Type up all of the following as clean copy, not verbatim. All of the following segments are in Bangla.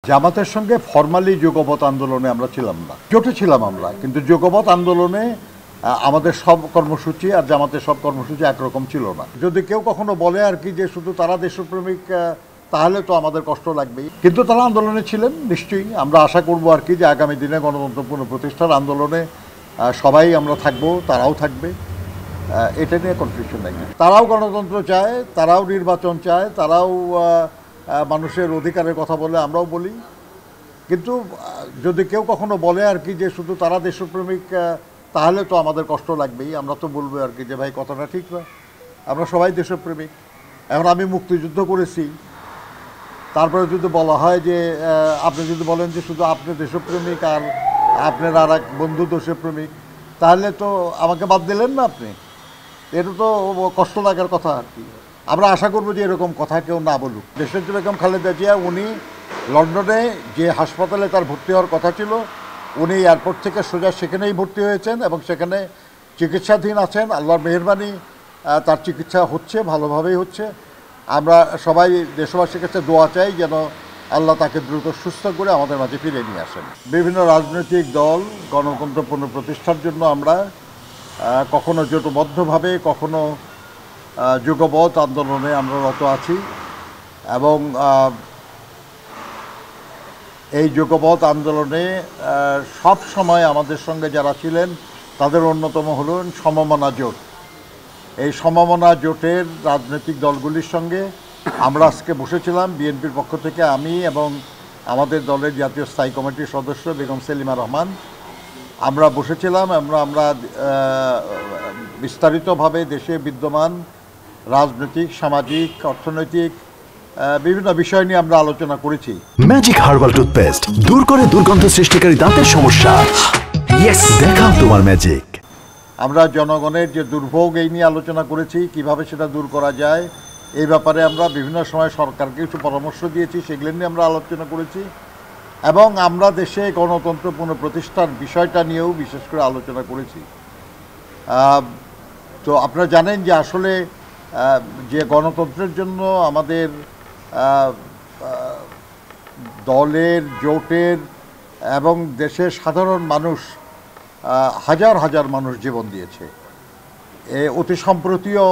জামাতের সঙ্গে ফরমালি যুগপৎ আন্দোলনে আমরা ছিলাম না, জোটে ছিলাম আমরা, কিন্তু যুগপৎ আন্দোলনে আমাদের সব কর্মসূচি আর জামাতের সব কর্মসূচি একরকম ছিল না। যদি কেউ কখনো বলে আর কি যে শুধু তারা দেশপ্রেমিক, তাহলে তো আমাদের কষ্ট লাগবেই, কিন্তু তারা আন্দোলনে ছিলেন নিশ্চয়ই। আমরা আশা করব আর কি যে আগামী দিনে গণতন্ত্র পুনঃপ্রতিষ্ঠার আন্দোলনে সবাই আমরা থাকব, তারাও থাকবে, এটা নিয়ে কনফিউশন নেই। তারাও গণতন্ত্র চায়, তারাও নির্বাচন চায়, তারাও মানুষের অধিকারের কথা বলে, আমরাও বলি। কিন্তু যদি কেউ কখনো বলে আর কি যে শুধু তারা দেশপ্রেমিক, তাহলে তো আমাদের কষ্ট লাগবেই। আমরা তো বলবো আর কি যে ভাই কথাটা ঠিক না, আমরা সবাই দেশপ্রেমিক। এখন আমি মুক্তিযুদ্ধ করেছি, তারপরে যদি বলা হয় যে আপনি যদি বলেন যে শুধু আপনি দেশপ্রেমিক আর আপনার আর এক বন্ধু দেশপ্রেমিক, তাহলে তো আমাকে বাদ দিলেন না আপনি। এটা তো কষ্ট লাগার কথা আর কি। আমরা আশা করবো যে এরকম কথা কেউ না বলুক। দেশনেত্রী বেগম খালেদা জিয়া উনি লন্ডনে যে হাসপাতালে তার ভর্তি হওয়ার কথা ছিল, উনি এয়ারপোর্ট থেকে সোজা সেখানেই ভর্তি হয়েছেন এবং সেখানে চিকিৎসাধীন আছেন। আল্লাহর মেহেরবানি, তার চিকিৎসা হচ্ছে, ভালোভাবেই হচ্ছে। আমরা সবাই দেশবাসীর কাছে দোয়া চাই যেন আল্লাহ তাকে দ্রুত সুস্থ করে আমাদের মাঝে ফিরে নিয়ে আসেন। বিভিন্ন রাজনৈতিক দল গণতন্ত্র পুনঃপ্রতিষ্ঠার জন্য আমরা কখনো জোটবদ্ধভাবে, কখনো যুগপৎ আন্দোলনে আমরা রত আছি এবং এই যুগপৎ আন্দোলনে সব সময় আমাদের সঙ্গে যারা ছিলেন তাদের অন্যতম হলেন সমমনা জোট। এই সমমনা জোটের রাজনৈতিক দলগুলির সঙ্গে আমরা আজকে বসেছিলাম। বিএনপির পক্ষ থেকে আমি এবং আমাদের দলের জাতীয় স্থায়ী কমিটির সদস্য বেগম সেলিমা রহমান আমরা বসেছিলাম। আমরা বিস্তারিতভাবে দেশে বিদ্যমান রাজনৈতিক, সামাজিক, অর্থনৈতিক বিভিন্ন বিষয় নিয়ে আমরা আলোচনা করেছি। ম্যাজিক হার্বাল টুথপেস্ট দূর করে দুর্গন্ধ সৃষ্টিকারী দাঁতের সমস্যা। ইয়েস, দেখাও তোমার ম্যাজিক। আমরা জনগণের যে দুর্ভোগ এই নিয়ে আলোচনা করেছি, কিভাবে সেটা দূর করা যায় এই ব্যাপারে আমরা বিভিন্ন সময় সরকারকে কিছু পরামর্শ দিয়েছি, সেগুলো নিয়ে আমরা আলোচনা করেছি এবং আমরা দেশে গণতন্ত্র পুনঃপ্রতিষ্ঠার বিষয়টা নিয়েও বিশেষ করে আলোচনা করেছি। তো আপনারা জানেন যে আসলে যে গণতন্ত্রের জন্য আমাদের দলের, জোটের এবং দেশের সাধারণ মানুষ, হাজার হাজার মানুষ জীবন দিয়েছে। অতি সম্প্রতিও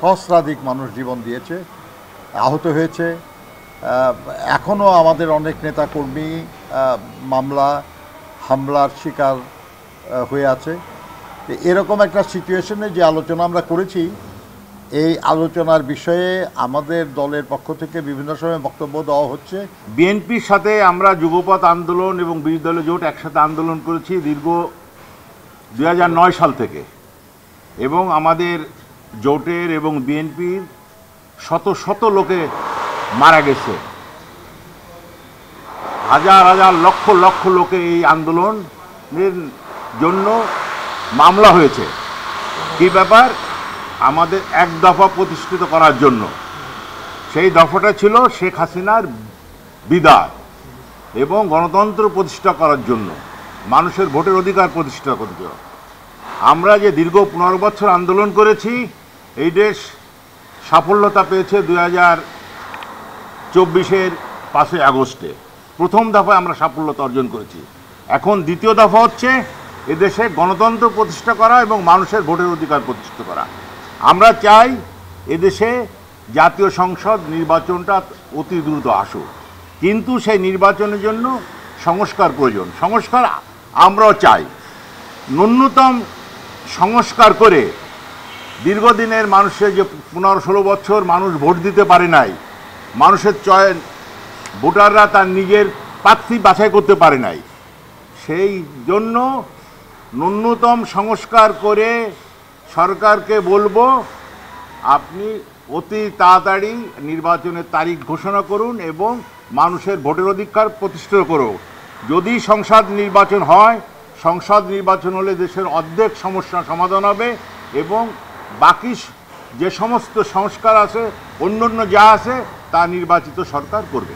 সহস্রাধিক মানুষ জীবন দিয়েছে, আহত হয়েছে। এখনও আমাদের অনেক নেতাকর্মী মামলা, হামলার শিকার হয়ে আছে। এরকম একটা সিচুয়েশনে যে আলোচনা আমরা করেছি, এই আলোচনার বিষয়ে আমাদের দলের পক্ষ থেকে বিভিন্ন সময় বক্তব্য দেওয়া হচ্ছে। বিএনপির সাথে আমরা যুগপৎ আন্দোলন এবং বিরোধী দলীয় জোট একসাথে আন্দোলন করেছি দীর্ঘ 2009 সাল থেকে, এবং আমাদের জোটের এবং বিএনপির শত শত লোকে মারা গেছে, হাজার হাজার লক্ষ লক্ষ লোকে এই আন্দোলনের জন্য মামলা হয়েছে। কী ব্যাপার? আমাদের এক দফা প্রতিষ্ঠিত করার জন্য। সেই দফাটা ছিল শেখ হাসিনার বিদায় এবং গণতন্ত্র প্রতিষ্ঠা করার জন্য, মানুষের ভোটের অধিকার প্রতিষ্ঠা করতে। আমরা যে দীর্ঘ 15 বছর আন্দোলন করেছি, এই দেশ সাফল্যতা পেয়েছে 2024-এর 5ই আগস্টে। প্রথম দফায় আমরা সাফল্যতা অর্জন করেছি। এখন দ্বিতীয় দফা হচ্ছে এদেশে গণতন্ত্র প্রতিষ্ঠা করা এবং মানুষের ভোটের অধিকার প্রতিষ্ঠা করা। আমরা চাই এদেশে জাতীয় সংসদ নির্বাচনটা অতি দ্রুত আসুক, কিন্তু সেই নির্বাচনের জন্য সংস্কার প্রয়োজন। সংস্কার আমরাও চাই, ন্যূনতম সংস্কার করে দীর্ঘদিনের মানুষের যে 15-16 বছর মানুষ ভোট দিতে পারে নাই, মানুষের চয়ন, ভোটাররা তার নিজের প্রার্থী বাছাই করতে পারে নাই, সেই জন্য ন্যূনতম সংস্কার করে সরকারকে বলবো আপনি অতি তাড়াতাড়ি নির্বাচনের তারিখ ঘোষণা করুন এবং মানুষের ভোটের অধিকার প্রতিষ্ঠা করুন। যদি সংসদ নির্বাচন হয়, সংসদ নির্বাচন হলে দেশের অর্ধেক সমস্যার সমাধান হবে এবং বাকি যে সমস্ত সংস্কার আছে, অন্য যা আছে তা নির্বাচিত সরকার করবে।